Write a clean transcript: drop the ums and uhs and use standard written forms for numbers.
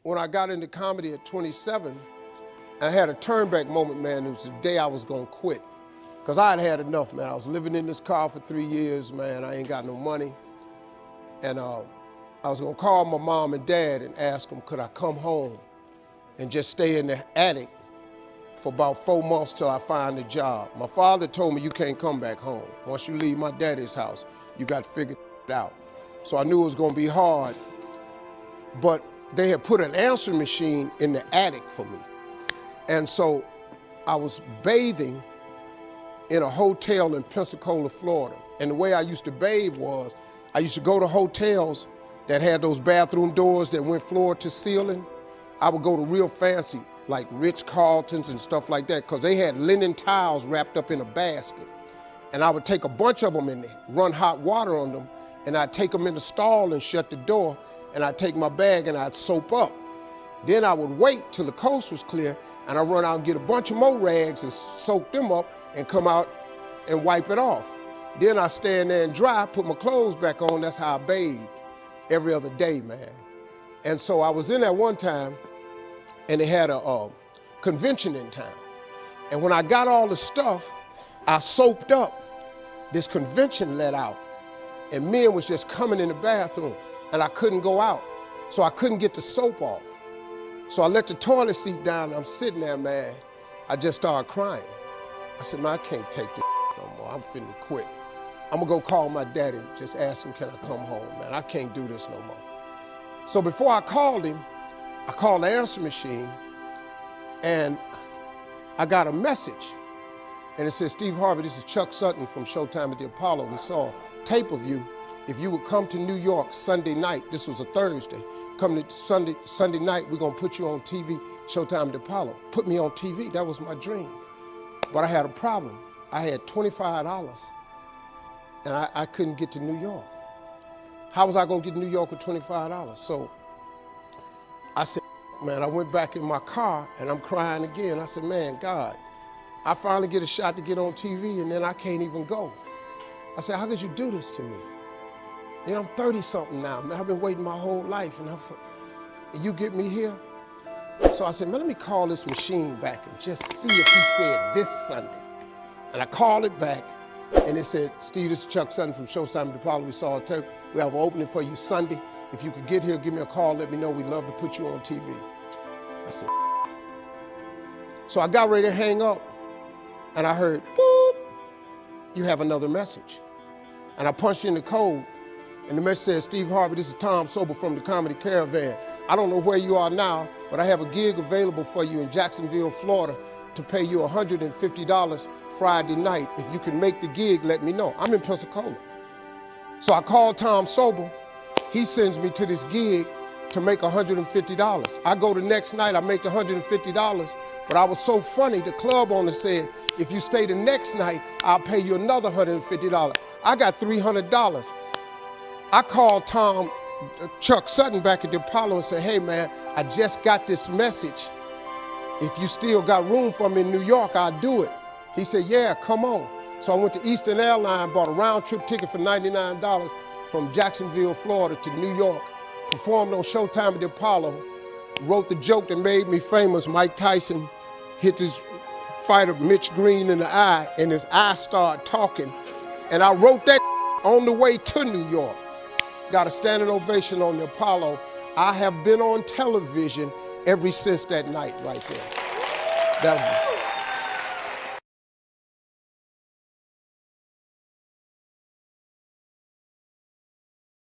when I got into comedy at 27, I had a turnback moment, man. It was the day I was gonna quit. Cause I had had enough, man. I was living in this car for 3 years, man. I ain't got no money. And I was gonna call my mom and dad and ask them, could I come home and just stay in the attic for about 4 months till I find a job. My father told me, you can't come back home. Once you leave my daddy's house, you got to figure it out. So I knew it was gonna be hard, but they had put an answering machine in the attic for me. And so I was bathing in a hotel in Pensacola, Florida. And the way I used to bathe was, I used to go to hotels that had those bathroom doors that went floor to ceiling. I would go to real fancy, like Ritz-Carltons and stuff like that, because they had linen towels wrapped up in a basket. And I would take a bunch of them and run hot water on them, and I'd take them in the stall and shut the door, and I'd take my bag and I'd soap up. Then I would wait till the coast was clear, and I'd run out and get a bunch of more rags and soak them up and come out and wipe it off. Then I'd stand there and dry, put my clothes back on. That's how I bathed every other day, man. And so I was in there one time, and they had a convention in town. And when I got all the stuff, I soaped up. This convention let out, and men was just coming in the bathroom, and I couldn't go out. So I couldn't get the soap off. So I let the toilet seat down, and I'm sitting there, man. I just started crying. I said, man, I can't take this no more. I'm finna quit. I'm gonna go call my daddy, just ask him, can I come home, man? I can't do this no more. So before I called him, I called the answer machine, and I got a message. And it said, Steve Harvey, this is Chuck Sutton from Showtime at the Apollo. We saw a tape of you. If you would come to New York Sunday night, this was a Thursday, come to Sunday night, we're gonna put you on TV, Showtime at the Apollo. Put me on TV, that was my dream. But I had a problem. I had $25, and I couldn't get to New York. How was I gonna get to New York with $25? So I said, man, I went back in my car and I'm crying again. I said, man, God, I finally get a shot to get on TV and then I can't even go. I said, how could you do this to me? You know, I'm 30 something now, man. I've been waiting my whole life and you get me here? So I said, man, let me call this machine back and just see if he said this Sunday. And I called it back and it said, Steve, this is Chuck Sutton from Showtime at the Apollo. We saw a tape. We have an opening for you Sunday. If you could get here, give me a call, let me know. We'd love to put you on TV. I said, so I got ready to hang up, and I heard, boop, you have another message. And I punched in the code, and the message said, Steve Harvey, this is Tom Sobel from the Comedy Caravan. I don't know where you are now, but I have a gig available for you in Jacksonville, Florida, to pay you $150 Friday night. If you can make the gig, let me know. I'm in Pensacola. So I called Tom Sobel. He sends me to this gig to make $150. I go the next night, I make $150, but I was so funny, the club owner said, if you stay the next night, I'll pay you another $150. I got $300. I called Chuck Sutton back at the Apollo and said, hey man, I just got this message. If you still got room for me in New York, I'll do it. He said, yeah, come on. So I went to Eastern Airlines, bought a round trip ticket for $99 from Jacksonville, Florida to New York, performed on Showtime at the Apollo, wrote the joke that made me famous. Mike Tyson hit this fighter, Mitch Green, in the eye, and his eye started talking. And I wrote that on the way to New York. Got a standing ovation on the Apollo. I have been on television ever since that night right there.